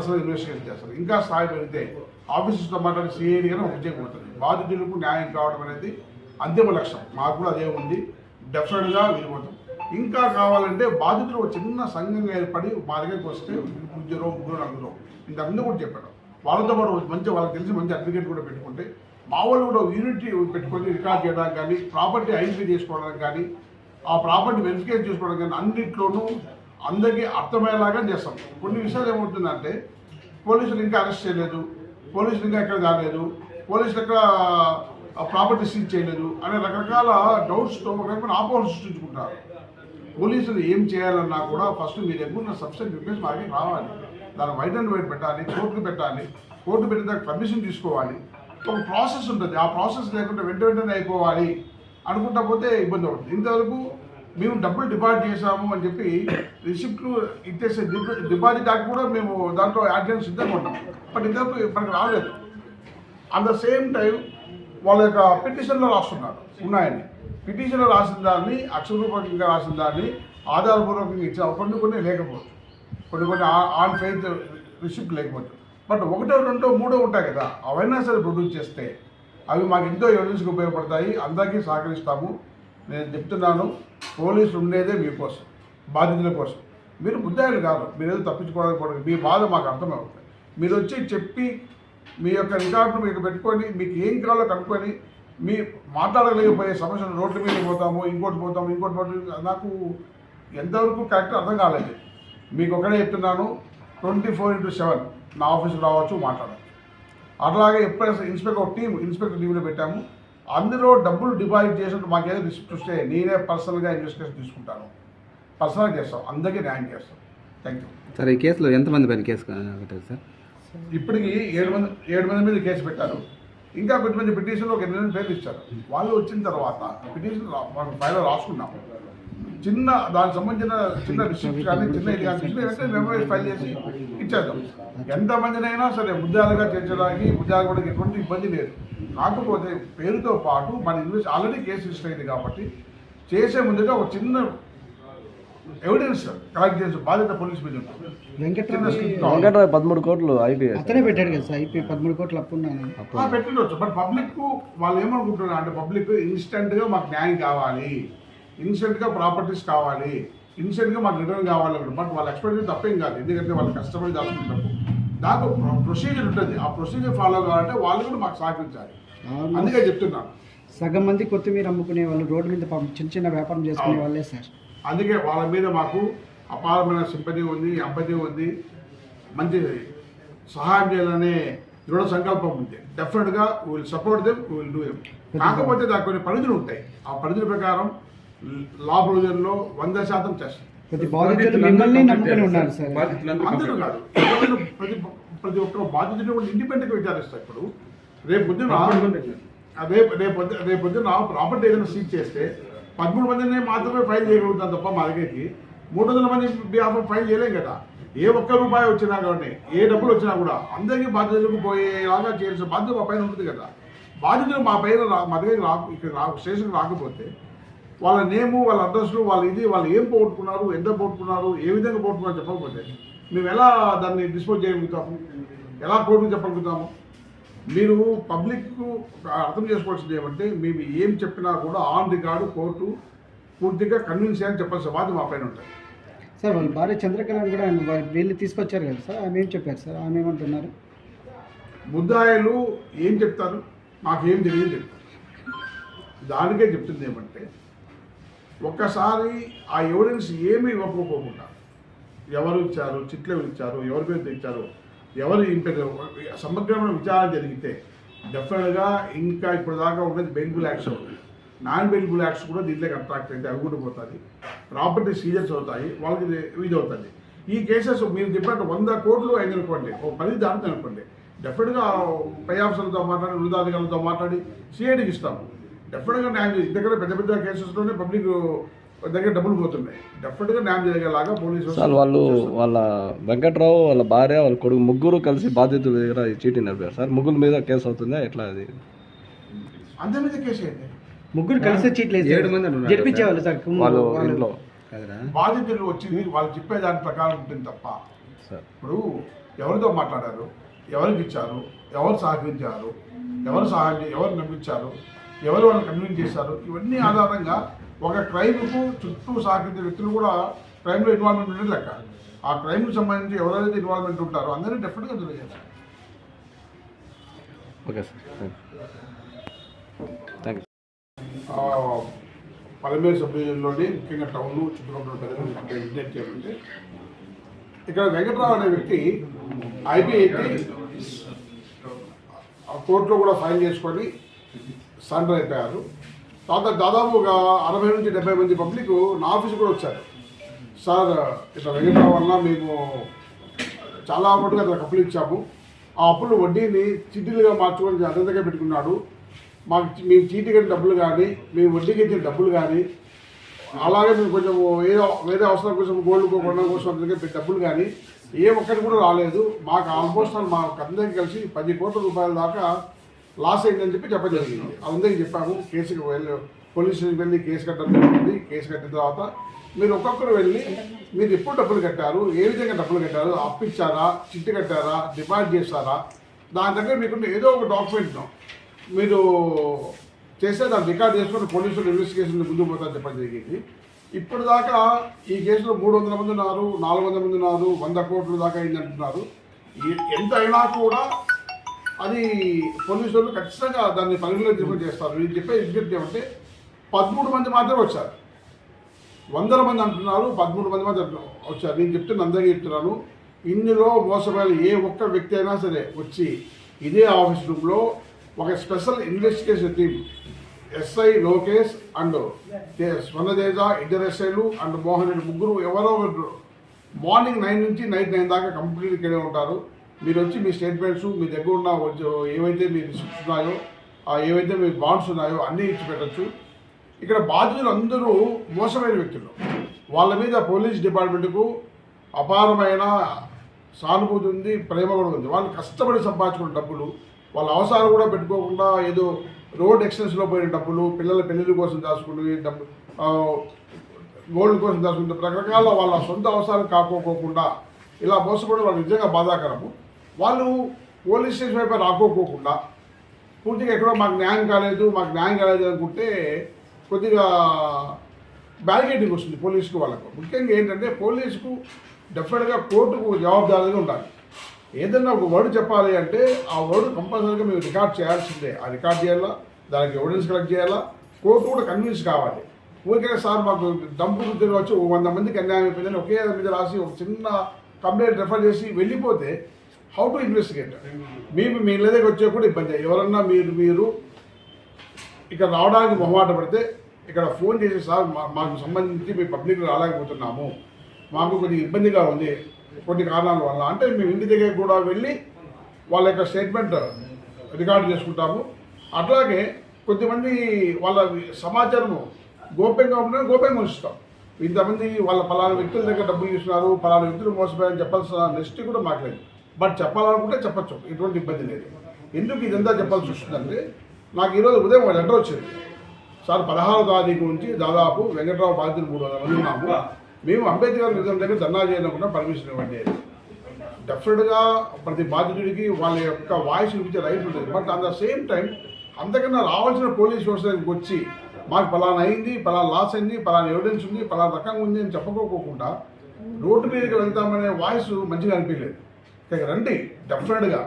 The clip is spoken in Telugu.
అసలు ఇన్వెస్టిగేషన్ చేస్తారు. ఇంకా స్థాయి పెరిగితే ఆఫీసర్స్తో మాట్లాడి సిఐడి గానే ఉపయోగపడుతుంది. బాధితులకు న్యాయం కావడం అనేది అంతిమ లక్ష్యం. మాకు కూడా అదే ఉంది. డెఫినెట్గా వెళ్ళిపోతాం. ఇంకా కావాలంటే బాధితులు ఒక చిన్న సంఘంగా ఏర్పడి మా దగ్గరికి వస్తే ముగ్గురు నలుగురు ఇంతకుముందు కూడా చెప్పారు. వాళ్ళతో పాటు మంచి వాళ్ళకి తెలిసి మంచి అడ్వకేట్ కూడా పెట్టుకుంటే మా వాళ్ళు కూడా యూనిటీ పెట్టుకొని రికార్డ్ చేయడానికి కానీ, ప్రాపర్టీ ఐడెంటిఫై చేసుకోవడానికి కానీ, ఆ ప్రాపర్టీ వెరిఫికేషన్ చేసుకోవడానికి కానీ అన్నింటిలోనూ అందరికీ అర్థమయ్యేలాగా చేస్తాం. కొన్ని విషయాలు ఏమవుతుందంటే పోలీసులు ఇంకా అరెస్ట్ చేయలేదు, పోలీసులు ఇంకా ఎక్కడ కాలేదు, పోలీసులు ఎక్కడ ప్రాపర్టీ సీజ్ చేయలేదు అనే రకరకాల డౌట్స్తో ఒక రకమైన ఆపోహలు సృష్టించుకుంటారు. పోలీసులు ఏం చేయాలన్నా కూడా ఫస్ట్ మీరు ఎక్కువ సబ్సిడీ రిక్వెస్ట్ మాకి రావాలి, దాన్ని వైట్ అండ్ వైట్ పెట్టాలి, కోర్టుకు పెట్టాలి, కోర్టు పెట్టిన దానికి పర్మిషన్ తీసుకోవాలి. ఒక ప్రాసెస్ ఉంటుంది. ఆ ప్రాసెస్ లేకుంటే వెంటనే అయిపోవాలి అనుకుంటా పోతే ఇబ్బంది అవుతుంది. ఇంతవరకు మేము డబ్బులు డిపాజిట్ చేసాము అని చెప్పి రిసిప్ట్లు ఇచ్చేసే డిపాజిట్ యాక్ట్ కూడా మేము దాంట్లో యాడ్ చేయడం సిద్ధంగా ఉన్నాం. బట్ ఇంతవరకు మనకు రాలేదు. అట్ ద సేమ్ టైం వాళ్ళ యొక్క పిటిషన్లో రాస్తున్నారు ఉన్నాయని. పిటిషన్లో రాసిన దాన్ని అక్షరూపకంగా రాసిన దాన్ని ఆధారపూర్వకంగా ఇచ్చిన కొన్ని లేకపోవచ్చు, కొన్ని ఆన్ ఫెయిత్ రిసిప్ట్ లేకపోవచ్చు. బట్ ఒకటో రెండో మూడో ఉంటాయి కదా, అవైనా సరే ప్రొడ్యూస్ చేస్తే అవి మాకు ఎంతో ఎవిడెన్స్కి ఉపయోగపడతాయి. అందరికీ సహకరిస్తాము. నేను చెప్తున్నాను, పోలీసులు ఉండేదే మీకోసం, బాధితుల కోసం. మీరు ముద్దాయిలు కాదు, మీరు ఏదో తప్పించుకోవడానికి మీ బాధ మాకు అర్థమవుతుంది. మీరు వచ్చి చెప్పి మీ యొక్క రికార్డును మీకు పెట్టుకొని మీకు ఏం కావాలో కనుక్కొని మీ మాట్లాడలేకపోయే సమస్యలు రోడ్ల మీద పోతాము, ఇంకోటి పోతాము. నాకు ఎంతవరకు కరెక్ట్ అర్థం కాలేదు. మీకు ఒకటే చెప్తున్నాను, 24/7 నా ఆఫీస్కి రావచ్చు, మాట్లాడవచ్చు. అట్లాగే ఎప్పుడైనా ఇన్స్పెక్టర్ టీంలో పెట్టాము. అందులో డబ్బులు డిపాజిట్ చేసినట్టు మాకేదో రిసిప్ట్ వస్తే నేనే పర్సనల్గా ఇన్వెస్టిగేషన్ తీసుకుంటాను, పర్సనల్గా చేస్తాం, అందరికీ న్యాయం చేస్తాం. Thank you sir. ఈ కేసులో ఎంతమంది పైన కేసు కట్టారు సార్? ఇప్పటికి 7 మంది మీద కేసు పెట్టారు. ఇంకా కొంతమంది పిటిషన్లో ఒక 8 పేర్లు ఇచ్చారు. వాళ్ళు వచ్చిన తర్వాత పిటిషన్ మనం ఫైల్లో రాసుకున్నాము. చిన్న దానికి సంబంధించిన చిన్న రిసిప్ట్ కానీ చిన్న ఇది కానీ వెంటనే మెమరీ ఫైల్ చేసి ఇచ్చేద్దాం. ఎంతమందినైనా సరే ముద్దాలుగా చేర్చడానికి ముద్దాలు ఎటువంటి ఇబ్బంది లేదు. కాకపోతే పేరుతో పాటు మన ఆల్రెడీ కేసు రిజిస్టర్ అయింది కాబట్టి చేసే ముందుగా ఒక చిన్న ఎవిడెన్స్ కలెక్ట్ చేసి బాధ్యత పోలీస్ మీద ఉంటుంది. వెంకట్రావు 13 కోట్లు ఐపీ అతనే పెట్టాడు కదా సార్. ఐపీ 13 కోట్లు అప్పున్నాను పెట్టిండొచ్చు. బట్ పబ్లిక్ వాళ్ళు ఏమనుకుంటున్నారు అంటే పబ్లిక్ ఇన్స్టెంట్గా మాకు న్యాయం కావాలి, ఇన్స్టెంట్గా ప్రాపర్టీస్ కావాలి, ఇన్స్టెంట్గా మాకు రిటర్న్ కావాలి. బట్ వాళ్ళ ఎక్స్పెక్టేషన్ తప్పేం కాదు, ఎందుకంటే వాళ్ళు కష్టపడి దాచుకుంటారు. దానికి ప్రొసీజర్ ఉంటుంది. ఆ ప్రొసీజర్ ఫాలో కావాలంటే వాళ్ళు కూడా మాకు సహకరించాలి. అందుకే చెప్తున్నాను, సగం మంది కొత్తిమీర అమ్ముకునే వాళ్ళు, రోడ్డు మీద చిన్న వ్యాపారం చేసుకునే వాళ్ళే సార్. అందుకే వాళ్ళ మీద మాకు అపారమైన సింపతి ఉంది, ఎంపతి ఉంది, మంచి సహాయం చేయాలనే దృఢ సంకల్పం ఉంది. డెఫినెట్గా will support them, will do them. కాకపోతే దానికి కొన్ని పరిధులు ఉంటాయి. ఆ పరిధుల ప్రకారం లా ప్రొవిజన్లో 100% చేస్తాం. అందరూ కాదు, ప్రతి ఒక్క బాధితుడు కూడా ఇండిపెండెంట్గా విచారిస్తారు. ఇప్పుడు రేపు పొద్దున ప్రాపర్టీ ఏదైనా సీజ్ చేస్తే 13 మందిని మాత్రమే ఫైల్ చేయగలుగుతాం తప్ప మా దగ్గరికి 300 మంది బిహాఫ్ ఫైల్ చేయలేం కదా. ఏ ఒక్క రూపాయి వచ్చినా కానీ, ఏ డబ్బులు వచ్చినా కూడా అందరికీ బాధితులకు పోయేలాగా చేయాల్సిన బాధ్యత మా పైన ఉంటుంది కదా. బాధితులు మా పైన మా దగ్గరికి ఇక్కడ స్టేషన్కి రాకపోతే వాళ్ళ నేము, వాళ్ళ అడ్రస్లు, వాళ్ళు ఏం పోగొట్టుకున్నారు, ఎంత పోగొట్టుకున్నారు, ఏ విధంగా పోగొట్టుకున్నారు చెప్పకపోతే మేము ఎలా దాన్ని డిస్పోజ్ చేయగలుగుతాము, ఎలా కోర్టుకు చెప్పగలుగుతాము? మీరు పబ్లిక్ అర్థం చేసుకోవాల్సింది ఏమంటే మేము ఏం చెప్పినా కూడా ఆన్ రికార్డు కోర్టు పూర్తిగా కన్విన్స్ చేయాలని చెప్పాల్సిన బాధ్యత మా పైన ఉంటుంది సార్. వాళ్ళ భార్య చంద్రకళ కూడా వీళ్ళు తీసుకొచ్చారు కదా సార్, ఆమె ఏం చెప్పారు సార్? ఆమె ఏమంటున్నారు? ముద్దాయిలు ఏం చెప్తారు, మాకేం తెలియదు చెప్తారు. దానికే చెప్తుంది ఏమంటే ఒక్కసారి ఆ ఎవిడెన్స్ ఏమీ ఇవ్వకపోకుండా ఎవరు ఇచ్చారు, చిట్లు ఎవరు ఇచ్చారు, ఎవరి పేరు ఇచ్చారు, ఎవరు ఇంపారు సమగ్రమైన విచారణ జరిగితే డెఫినెట్గా ఇంకా ఇప్పుడు దాకా ఉన్నది బెయిలబుల్ యాక్ట్స్ అవుతాయి. నాన్ బెయిలబుల్ యాక్ట్స్ కూడా దీంట్లోకి అట్రాక్ట్ అయితే అవి కూడా పోతుంది. ప్రాపర్టీ సీజర్స్ అవుతాయి, వాళ్ళకి ఇది అవుతుంది. ఈ కేసెస్ మీరు చెప్పినట్టు 100 కోట్లు అయింది అనుకోండి, ఒక 10 దాటుతుంది అనుకోండి, డెఫినెట్గా పై ఆఫీసర్లతో మాట్లాడి, ఉన్నతాధికారులతో మాట్లాడి సిఐడికి ఇస్తాము. డెఫినెట్గా న్యాయం చేసి దగ్గర పెద్ద కేసెస్లోనే పబ్లిక్ దగ్గర డబ్బులు పోతున్నాయి. డెఫినెట్గా న్యాయం చేయగలగా పోలీసు వాళ్ళ వెంకట్రావు, వాళ్ళ భార్య, వాళ్ళ కొడుకు ముగ్గురు కలిసి బాధితుల దగ్గర చీటీ నడిపారు సార్. ముగ్గురు మీద కేసు అవుతుందా ఎట్లా? అది అందరి మీద కేసు అయితే ముగ్గురు కలిసి చీట్లు 7 మంది జరిపించేవాళ్ళు సార్. వాళ్ళు ఇంట్లో బాధితులు వచ్చి వాళ్ళు చెప్పే దాని ప్రకారం ఉంటుంది తప్ప ఇప్పుడు ఎవరితో మాట్లాడారు, ఎవరికి ఇచ్చారు, ఎవరు సహకరించారు, ఎవరు నమ్మించారు, ఎవరు వాళ్ళని కన్విన్స్ చేశారు, ఇవన్నీ ఆధారంగా ఒక క్రైమ్కు చుట్టూ సహకరించే వ్యక్తులు కూడా క్రైమ్లో ఇన్వాల్వ్మెంట్ ఉండే లెక్క. ఆ క్రైమ్కి సంబంధించి ఎవరైతే ఇన్వాల్వ్మెంట్ ఉంటారో అందరినీ డెఫినెట్గా తెలియజేస్తారు. Okay sir, thank you. Palamaner sub డివిజన్లోని ముఖ్యంగా టౌన్ చుట్టుపక్కల ప్రజలకు విజ్ఞప్తి చేయాలంటే ఇక్కడ వెంకట్రావు అనే వ్యక్తి ఐబీఐకి కోర్టులో కూడా ఫైల్ చేసుకొని సరెండర్ అయిపోయారు. తర్వాత దాదాపు ఒక 60 నుంచి 70 మంది పబ్లిక్ నా ఆఫీస్ కూడా వచ్చారు. సార్ ఇట్లా వెంకట్రావు వల్ల మేము చాలా మటుగా అతనికి అప్పులు ఇచ్చాము, ఆ అప్పులు వడ్డీని చీటీలుగా మార్చుకొని అదంతగా పెట్టుకున్నాడు, మేము చీటీ కట్టిన డబ్బులు కానీ మేము వడ్డీకి ఇచ్చిన డబ్బులు కానీ అలాగే మేము కొంచెం వేరే అవసరం కోసం గోల్డ్ కొనడం కోసం అందుకే డబ్బులు కానీ ఏ ఒక్కటి కూడా రాలేదు. మాకు ఆల్మోస్ట్ మాకు అందరికీ కలిసి 10 కోట్ల రూపాయల దాకా లాస్ అయిందని చెప్పడం జరిగింది. అందరికీ చెప్పాము. కేసుకి పోలీస్ స్టేషన్కి వెళ్ళి కేసు కట్టడం జరిగింది. కేసు కట్టిన తర్వాత మీరు ఒక్కొక్కరు వెళ్ళి మీరు ఎప్పుడు డబ్బులు కట్టారు, ఏ విధంగా డబ్బులు కట్టారు, అప్పు ఇచ్చారా, చిట్టు కట్టారా, డిపాజిట్ చేస్తారా, దాని దగ్గర మీకున్న ఏదో ఒక డాక్యుమెంట్ను మీరు చేస్తే దాన్ని రికార్డ్ చేసుకుని పోలీసులు ఇన్వెస్టిగేషన్ ముందుకు పోతారని చెప్పడం జరిగింది. ఇప్పుడు దాకా ఈ కేసులో 300 మంది ఉన్నారు, 400 మంది ఉన్నారు, 100 కోట్ల దాకా అయింది అంటున్నారు. ఎంత అయినా కూడా అది పోలీసులు ఖచ్చితంగా దాన్ని పరిగణలో తీసుకొని చేస్తారు. నేను చెప్పే విజ్ఞప్తి ఏమంటే 13 మంది మాత్రమే వచ్చారు. 100 మంది అంటున్నారు, 13 మంది మాత్రం వచ్చారు. నేను చెప్తున్నా, అందరికీ చెప్తున్నాను, ఇందులో మోసపోయిన ఏ ఒక్క వ్యక్తి అయినా సరే వచ్చి ఇదే ఆఫీస్ రూమ్లో ఒక special investigation team SI Lokesh and Swarnateja, ఇద్దరు ఎస్ఐలు అండ్ మోహన్ రెడ్డి, ముగ్గురు ఎవరో మార్నింగ్ 9 నుంచి నైట్ 9 దాకా కంప్లీట్ ఇక్కడే ఉంటారు. మీరు వచ్చి మీ స్టేట్మెంట్స్, మీ దగ్గర ఉన్న ఏవైతే మీ రిసిప్ట్స్ ఉన్నాయో, ఏవైతే మీ బాండ్స్ ఉన్నాయో అన్నీ ఇచ్చి పెట్టచ్చు. ఇక్కడ బాధితులు అందరూ మోసమైన వ్యక్తులు. వాళ్ళ మీద పోలీస్ డిపార్ట్మెంట్కు అపారమైన సానుభూతి ఉంది, ప్రేమ కూడా ఉంది. వాళ్ళు కష్టపడి సంపాదించుకున్న డబ్బులు, వాళ్ళ అవసరాలు కూడా పెట్టుకోకుండా ఏదో రోడ్ ఎక్స్టెన్షన్లో పోయిన డబ్బులు, పిల్లల పెళ్లి కోసం దాచుకునే డబ్బు, గోల్డ్ కోసం దాచుకుంటే రకరకాల వాళ్ళ సొంత అవసరాలు కాకోకుండా ఇలా మోసపోవడం వాళ్ళు నిజంగా బాధాకరము. వాళ్ళు పోలీస్ స్టేషన్ వైపు రాకోకుండా పూర్తిగా ఎక్కడో మాకు న్యాయం కాలేదు అనుకుంటే కొద్దిగా బ్యారికేడింగ్ వస్తుంది పోలీసుకు. వాళ్ళకు ముఖ్యంగా ఏంటంటే పోలీసుకు డెఫినెట్గా కోర్టుకు జవాబుదారీగా ఉండాలి. ఏదన్నా ఒక వర్డ్ చెప్పాలి అంటే ఆ వర్డ్ కంపల్సరీగా మేము రికార్డ్ చేయాల్సిందే. ఆ రికార్డ్ చేయాలా, దానికి ఎవిడెన్స్ కలెక్ట్ చేయాలా, కోర్టు కూడా కన్విన్స్ కావాలి. ఊరికే సార్ మాకు డంపు గుర్తులు వచ్చి 100 మందికి అన్యాయం అయిపోయిందని ఒకే మీద రాసి ఒక చిన్న కంప్లైంట్ రెఫర్ చేసి వెళ్ళిపోతే హౌ టు ఇన్వెస్టిగేట్? మీ దగ్గరికి వచ్చే కూడా ఇబ్బంది. ఎవరన్నా మీరు ఇక్కడ రావడానికి మొహమాట పడితే ఇక్కడ ఫోన్ చేసి సార్ మాకు సంబంధించి మీ పబ్లిక్ రాలేకపోతున్నాము, మాకు కొద్దిగా ఇబ్బందిగా ఉంది కొన్ని కారణాల వల్ల అంటే మేము ఇంటి దగ్గర కూడా వెళ్ళి వాళ్ళ యొక్క స్టేట్మెంట్ రికార్డు చేసుకుంటాము. అట్లాగే కొద్దిమంది వాళ్ళ సమాచారము గోప్యంగా ఉంచుతాం. ఇంతమంది వాళ్ళ పలానా వ్యక్తుల దగ్గర డబ్బులు తీసుకున్నారు, పలానా వ్యక్తులు మోసపోయారని చెప్పాల్సిన నెక్స్ట్ కూడా మాకు లేదు. బట్ చెప్పాలనుకుంటే చెప్పచ్చు, ఎటువంటి ఇబ్బంది లేదు. ఎందుకు ఇదంతా చెప్పాల్సి వస్తుందంటే నాకు ఈరోజు ఉదయం ఒక లెటర్ వచ్చింది. సార్ 16వ తారీఖు నుంచి దాదాపు వెంకట్రావు బాధితులు 300 మంది ఉన్నాము, మేము అంబేద్కర్ నిజం దగ్గర ధర్నా చేయకుండా పర్మిషన్ ఇవ్వండి. డెఫినెట్గా ప్రతి బాధితుడికి వాళ్ళ యొక్క వాయిస్ వినిపించే రైట్ ఉంటుంది. But at the same time అంతకన్నా రావాల్సిన పోలీస్ వ్యవస్థకి వచ్చి మాకు పలానా అయింది, పలానా లాస్ అయింది, పలానా ఎవిడెన్స్ ఉంది, పలానా రకంగా ఉంది అని చెప్పుకోకుండా రోడ్డు మీదకి వెళ్తామనే వాయిస్ మంచిగా అనిపించలేదు. ఇక రండి, డెఫినెట్గా